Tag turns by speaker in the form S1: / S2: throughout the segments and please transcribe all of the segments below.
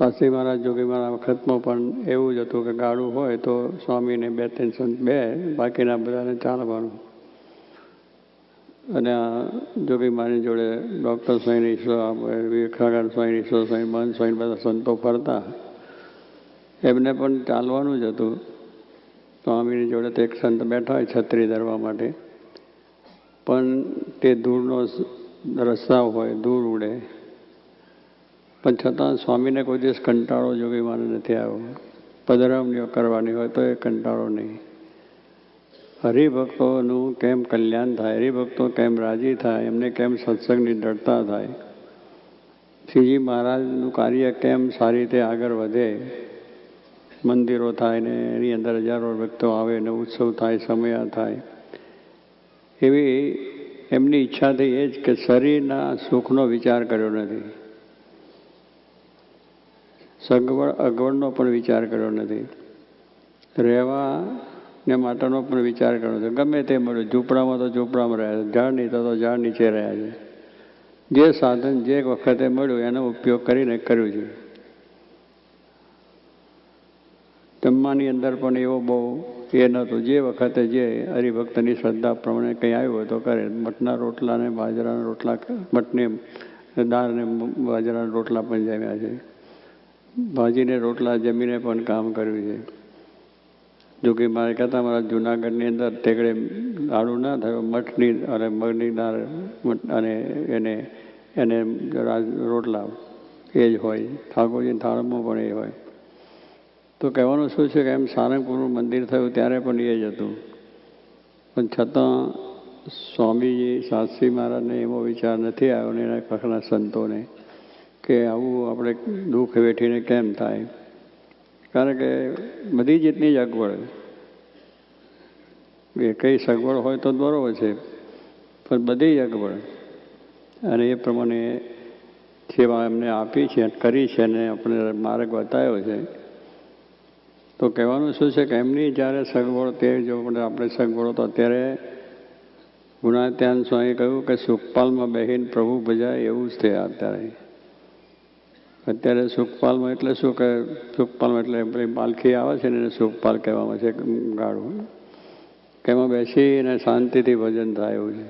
S1: શાસ્ત્રી મહારાજ જોગી મહારાજ વખતમાં પણ એવું જ હતું કે ગાડું હોય તો સ્વામીને 2-3 સંત બે, બાકીના બધાને ચાલવાનું. અને આ જોગી મહારાજની જોડે ડૉક્ટર સ્વામી, વિવેકાનંદ સ્વામી, સ્વામી મહંત સ્વામી બધા સંતો ફરતા. એમને પણ ચાલવાનું જ હતું. સ્વામીની જોડે તો એક સંત બેઠા હોય છત્રી ધરવા માટે, પણ તે ધૂળનો રસ્તા હોય, ધૂળ ઉડે, પણ છતાં સ્વામીને કોઈ દિવસ કંટાળો જોગી મહારાજ નથી આવ્યો. પધરામણીઓ કરવાની હોય તો એ કંટાળો નહીં. હરિભક્તોનું કેમ કલ્યાણ થાય, હરિભક્તો કેમ રાજી થાય, એમને કેમ સત્સંગની દ્રઢતા થાય, શ્રીજી મહારાજનું કાર્ય કેમ સારી રીતે આગળ વધે, મંદિરો થાય ને એની અંદર હજારો ભક્તો આવે ને ઉત્સવ થાય, સમયા થાય, એવી એમની ઈચ્છાથી એ જ કે શરીરના સુખનો વિચાર કર્યો નથી, સગવડ અગવડનો પણ વિચાર કર્યો નથી, રહેવા ને માટેનો પણ વિચાર કર્યો છે. ગમે તે મળ્યું, ઝૂંપડામાં તો ઝૂંપડામાં રહ્યા છે, ઝાડ નીચે તો ઝાડ નીચે રહ્યા છે. જે સાધન જે વખતે મળ્યું એનો ઉપયોગ કરીને કર્યું છે. જમવાની અંદર પણ એવો બહુ એ નહોતું. જે વખતે જે હરિભક્તની શ્રદ્ધા પ્રમાણે કંઈ આવ્યું હોય તો કરે. મઠના રોટલા ને બાજરાના રોટલા, મઠને દાળ ને બાજરાના રોટલા પણ જમ્યા છે. ભાજીને રોટલા જમીને પણ કામ કર્યું છે. જોકે મારે કહેતા મારા જુનાગઢની અંદર તેગડે લાડુ ના થયો, મઠની અને મગની દાળ અને એને રોટલા એ જ હોય. ઠાકોરજીની થાળમાં પણ એ હોય. તો કહેવાનું શું છે કે એમ સારંગપુરનું મંદિર થયું ત્યારે પણ એ જ હતું. પણ છતાં સ્વામીજી શાસ્ત્રી મહારાજને એવો વિચાર નથી આવ્યો ને એના પખના સંતોને કે આવું આપણે દુઃખ વેઠીને કેમ થાય. કારણ કે બધી જેટલી જ અગવડ, એ કઈ સગવડ હોય તો બરાબર છે, પણ બધી અગવડ અને એ પ્રમાણે સેવા એમને આપી છે, કરી છે અને આપણે માર્ગ બતાવ્યો છે. તો કહેવાનું શું છે કે એમની જ્યારે સગવડ, તે જો આપણે સગવડો તો અત્યારે ગુણાત્યાન સ્વામી કહ્યું કે સુખપાલમાં બેહીને પ્રભુ ભજાય એવું જ થયા અત્યારે. અત્યારે સુખપાલમાં એટલે શું કે સુખપાલમાં એટલે પેલી પાલખી આવે છે ને એને સુખપાલ કહેવામાં છે, ગાડું કે એમાં બેસીને શાંતિથી ભજન થાય એવું છે.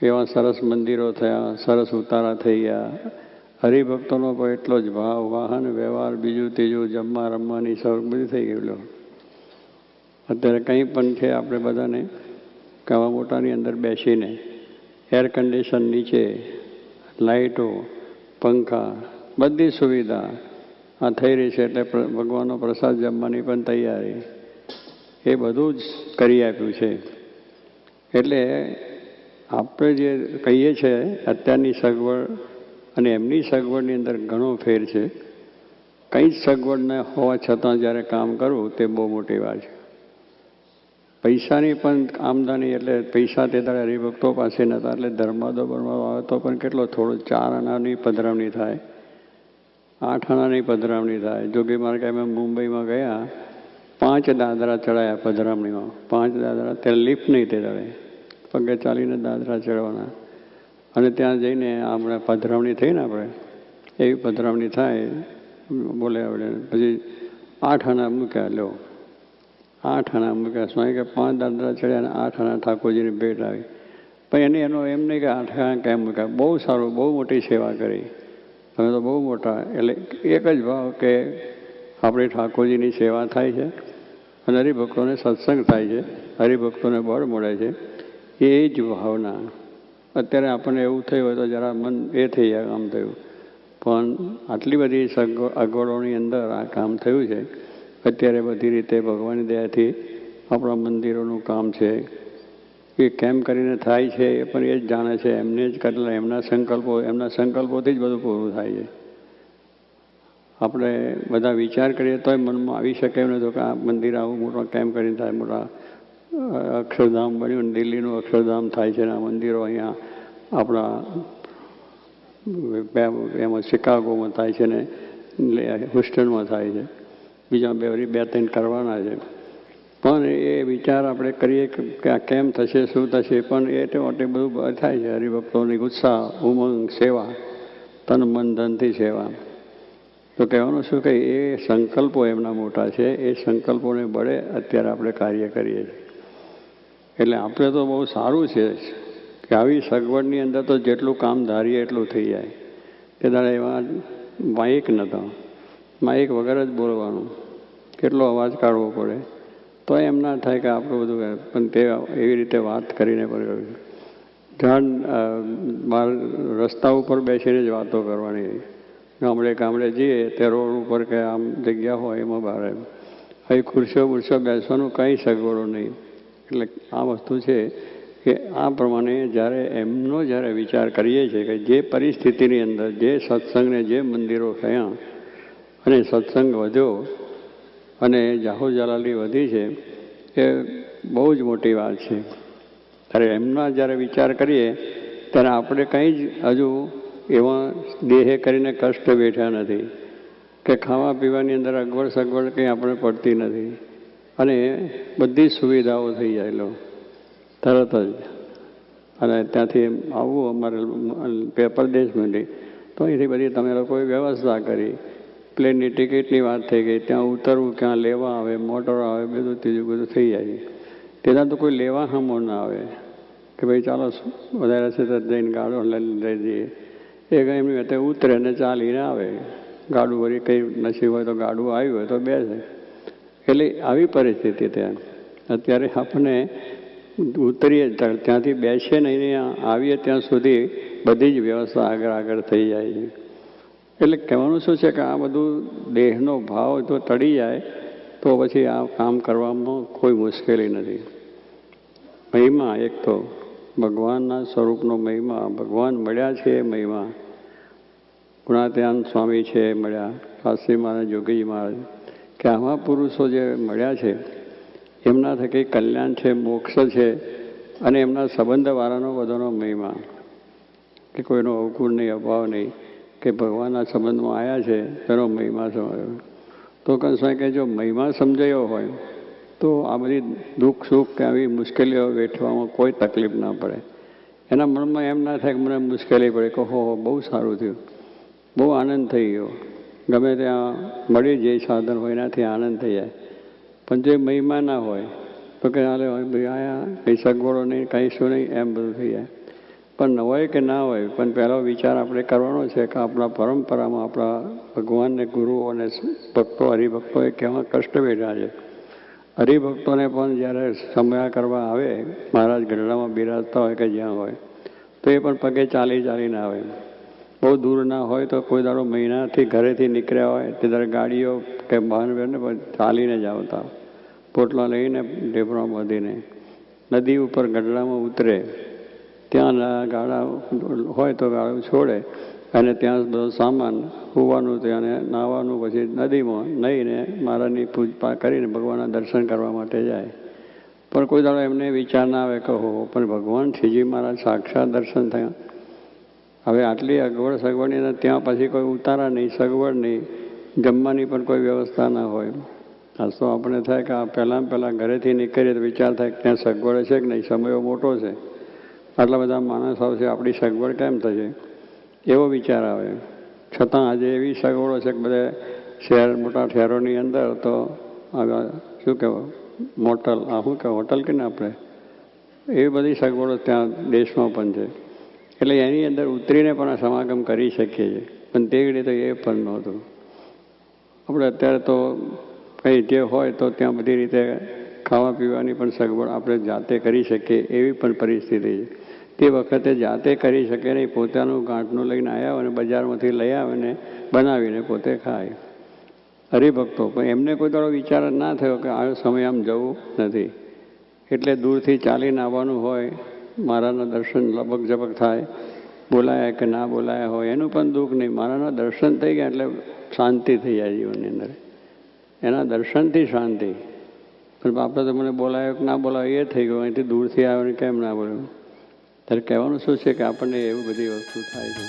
S1: એવા સરસ મંદિરો થયા, સરસ ઉતારા થઈ ગયા. હરિભક્તોનો પણ એટલો જ ભાવ, વાહન વ્યવહાર, બીજું ત્રીજું, જમવા રમવાની સૌ બધી થઈ ગયેલો. અત્યારે કંઈ પણ છે આપણે બધાને કવા મોટાની અંદર બેસીને એર કન્ડિશન નીચે, લાઇટો, પંખા, બધી સુવિધા આ થઈ રહી છે. એટલે ભગવાનનો પ્રસાદ જમવાની પણ તૈયારી, એ બધું જ કરી આપ્યું છે. એટલે આપણે જે કહીએ છીએ અત્યારની સગવડ અને એમની સગવડની અંદર ઘણો ફેર છે. કંઈ જ સગવડ ન હોવા છતાં જ્યારે કામ કરવું તે બહુ મોટી વાત છે. પૈસાની પણ આમદાની, એટલે પૈસા તે દાડે હરિભક્તો પાસે નહોતા, એટલે ધર્માદો બનવા આવે તો પણ કેટલો થોડો 4 આનાની પધરામણી થાય, 8 આનાની પધરામણી થાય. જોકે મારે કે અમે મુંબઈમાં ગયા, 5 દાદરા ચડાયા પધરામણીમાં, 5 દાદરા. ત્યાં લિફ્ટ નહીં તે દાડે, પગે ચાલીને દાદરા ચડવાના. અને ત્યાં જઈને આપણે પધરામણી થઈ ને આપણે એવી પધરામણી થાય, બોલે આપણે પછી 8 આના મૂક્યા. લો 8 આના મૂક્યા. સ્વામી કે 5 દાદરા ચડ્યા અને 8 આના ઠાકોરજીની ભેટ આવી. પણ એનો એમ નહીં કે 8 આના કેમ મૂક્યા. બહુ સારું, બહુ મોટી સેવા કરી તમે તો, બહુ મોટા. એટલે એક જ ભાવ કે આપણી ઠાકોરજીની સેવા થાય છે અને હરિભક્તોને સત્સંગ થાય છે, હરિભક્તોને બળ મળે છે, એ જ ભાવના. અત્યારે આપણને એવું થયું હોય તો જરા મન એ થઈ જાય, આમ થયું. પણ આટલી બધી અગવડોની અંદર આ કામ થયું છે. અત્યારે બધી રીતે ભગવાનની દયાથી આપણા મંદિરોનું કામ છે એ કેમ કરીને થાય છે એ પણ એ જ જાણે છે. એમને જ કરેલા એમના સંકલ્પોથી જ બધું પૂરું થાય છે. આપણે બધા વિચાર કરીએ તોય મનમાં આવી શકે એમ નથી કે આ મંદિર આવું મોટું કેમ કરીને થાય. મોટા અક્ષરધામ બન્યું, દિલ્હીનું અક્ષરધામ થાય છે ને આ મંદિરો અહીંયા આપણા એમાં શિકાગોમાં થાય છે ને હ્યુસ્ટનમાં થાય છે. બીજા 2-3 કરવાના છે. પણ એ વિચાર આપણે કરીએ કે આ કેમ થશે, શું થશે, પણ એ માટે બધું થાય છે. હરિભક્તોની ઉત્સાહ, ઉમંગ, સેવા, તન મન ધનથી સેવા, તો કહેવાનું શું કે એ સંકલ્પો એમના મોટા છે, એ સંકલ્પોને બળે અત્યારે આપણે કાર્ય કરીએ છીએ. એટલે આપણે તો બહુ સારું છે કે આવી સગવડની અંદર તો જેટલું કામ ધારીએ એટલું થઈ જાય. કે દાડે એવા માઇક નહોતો, માઇક વગર જ બોલવાનું, કેટલો અવાજ કાઢવો પડે તો એમ ના થાય કે આપણું બધું, પણ તે એવી રીતે વાત કરીને પણ ધ્યાન બહાર રસ્તા ઉપર બેસીને જ વાતો કરવાની. ગામડે ગામડે જઈએ તે રોડ ઉપર કે આમ જગ્યા હોય એમાં બહાર અહીં ખુરશીઓ બેસવાનું કંઈ સગવડો નહીં. એટલે આ વસ્તુ છે કે આ પ્રમાણે જ્યારે વિચાર કરીએ છીએ કે જે પરિસ્થિતિની અંદર જે સત્સંગને જે મંદિરો થયા અને સત્સંગ વધ્યો અને જાહો જલાલી વધી છે એ બહુ જ મોટી વાત છે. ત્યારે એમના જ્યારે વિચાર કરીએ ત્યારે આપણે કંઈ જ હજુ એવા દેહે કરીને કષ્ટ બેઠા નથી કે ખાવા પીવાની અંદર અગવડ સગવડ કંઈ આપણે પડતી નથી અને બધી સુવિધાઓ થઈ જાય તરત જ. અને ત્યાંથી આવવું અમારે પરદેશમાંથી તો અહીંથી બધી તમે લોકોએ વ્યવસ્થા કરી, પ્લેનની ટિકિટની વાત થઈ ગઈ, ત્યાં ઉતરવું, ક્યાં લેવા આવે, મોટરો આવે, બધું ત્રીજું બધું થઈ જાય. તેના તો કોઈ લેવા હામો ના આવે કે ભાઈ ચાલો વધારે છે તો જઈને ગાડો લઈ જઈએ. એ કંઈ એમની રીતે ઉતરે ને ચાલીને આવે. ગાડું વળી કંઈ નસીબ હોય તો ગાડું આવ્યું હોય તો બેસે. એટલે આવી પરિસ્થિતિ ત્યાં અત્યારે આપણને ઉતરીએ ત્યાંથી બેસીએ ને અહીંયા આવીએ ત્યાં સુધી બધી જ વ્યવસ્થા આગળ થઈ જાય છે. એટલે કહેવાનું શું છે કે આ બધું દેહનો ભાવ જો ટળી જાય તો પછી આ કામ કરવામાં કોઈ મુશ્કેલી નથી. મહિમા એક તો ભગવાનના સ્વરૂપનો મહિમા, ભગવાન મળ્યા છે એ મહિમા. ગુણાત્યાન સ્વામી છે એ મળ્યા, શાસ્ત્રી મહારાજ, જોગીજી મહારાજ, કે આવા પુરુષો જે મળ્યા છે એમના થકી કલ્યાણ છે, મોક્ષ છે અને એમના સંબંધવાળાનો બધાનો મહિમા કે કોઈનો અવગુણ નહીં, અભાવ નહીં, કે ભગવાનના સંબંધમાં આવ્યા છે તેનો મહિમા સમજાયો. તો કહેવાય કે જો મહિમા સમજાયો હોય તો આ બધી દુઃખ સુખ કે આવી મુશ્કેલીઓ વેઠવામાં કોઈ તકલીફ ના પડે. એના મનમાં એમ ના થાય કે મને મુશ્કેલી પડે કે હો બહુ સારું થયું, બહુ આનંદ થઈ ગયો. ગમે ત્યાં મળી જે સાધન હોય એનાથી આનંદ થઈ જાય. પણ જે મહિમા ના હોય તો કે હાલે ભાઈ આયા કંઈ સગવડો નહીં, કંઈ શું નહીં, એમ બધું થઈ જાય. પણ હોય કે ના હોય, પણ પહેલો વિચાર આપણે કરવાનો છે કે આપણા પરંપરામાં આપણા ભગવાનને ગુરુઓ અને ભક્તો હરિભક્તોએ કેવા કષ્ટ વેઠ્યા છે. હરિભક્તોને પણ જ્યારે સમયા કરવા આવે, મહારાજ ગઢડામાં બિરાજતા હોય કે જ્યાં હોય તો એ પણ પગે ચાલીને આવે. બહુ દૂર ના હોય તો કોઈ દાડો મહિનાથી ઘરેથી નીકળ્યા હોય તે દર ગાડીઓ કે વાહન ચાલીને જ આવતા, પોટલા લઈને ઢેફણા બાંધીને નદી ઉપર ગઢડામાં ઉતરે, ત્યાં ગાડા હોય તો ગાડું છોડે અને ત્યાં બધો સામાન હોવાનું, ત્યાં નાહવાનું, પછી નદીમાં નહીને મહારાજની પૂજપા કરીને ભગવાનના દર્શન કરવા માટે જાય. પણ કોઈ દાડો એમને વિચાર ના આવે કે હો પણ ભગવાન શ્રીજી મહારાજ સાક્ષાત દર્શન થયા. હવે આટલી અગવડ સગવડની અંદર ત્યાં પછી કોઈ ઉતારા નહીં, સગવડ નહીં, જમવાની પણ કોઈ વ્યવસ્થા ના હોય. આ તો આપણે થાય કે આ પહેલાં ઘરેથી નીકળીએ તો વિચાર થાય કે ત્યાં સગવડ છે કે નહીં, સમયો મોટો છે, આટલા બધા માણસ આવશે, આપણી સગવડ કેમ થશે, એવો વિચાર આવે. છતાં આજે એવી સગવડો છે કે બધા મોટા શહેરોની અંદર તો શું કહેવાય મોટલ, શું કહેવાય હોટલ કે ને આપણે, એવી બધી સગવડો ત્યાં દેશમાં પણ છે. એટલે એની અંદર ઉતરીને પણ આ સમાગમ કરી શકીએ છીએ. પણ તે રીતે એ પણ નહોતું. આપણે અત્યારે તો કંઈ જે હોય તો ત્યાં બધી રીતે ખાવા પીવાની પણ સગવડ આપણે જાતે કરી શકીએ એવી પણ પરિસ્થિતિ છે. તે વખતે જાતે કરી શકે નહીં, પોતાનું ગાંઠનું લઈને આવ્યા અને બજારમાંથી લઈ આવે ને બનાવીને પોતે ખાય. હરિભક્તો પણ એમને કોઈ દાડો વિચાર ના થયો કે આ સમય આમ જવું નથી, એટલે દૂરથી ચાલીને આવવાનું હોય, મારાના દર્શન લબક ઝબક થાય, બોલાયા કે ના બોલાયા હોય એનું પણ દુઃખ નહીં. મારાના દર્શન થઈ ગયા એટલે શાંતિ થઈ જાય જીવનની અંદર, એના દર્શનથી શાંતિ. પણ આપણે તો મને બોલાયો કે ના બોલાયો એ થઈ ગયું, અહીંથી દૂરથી આવ્યો ને કેમ ના બોલ્યો. ત્યારે કહેવાનું શું છે કે આપણને એવી બધી વસ્તુ થાય છે.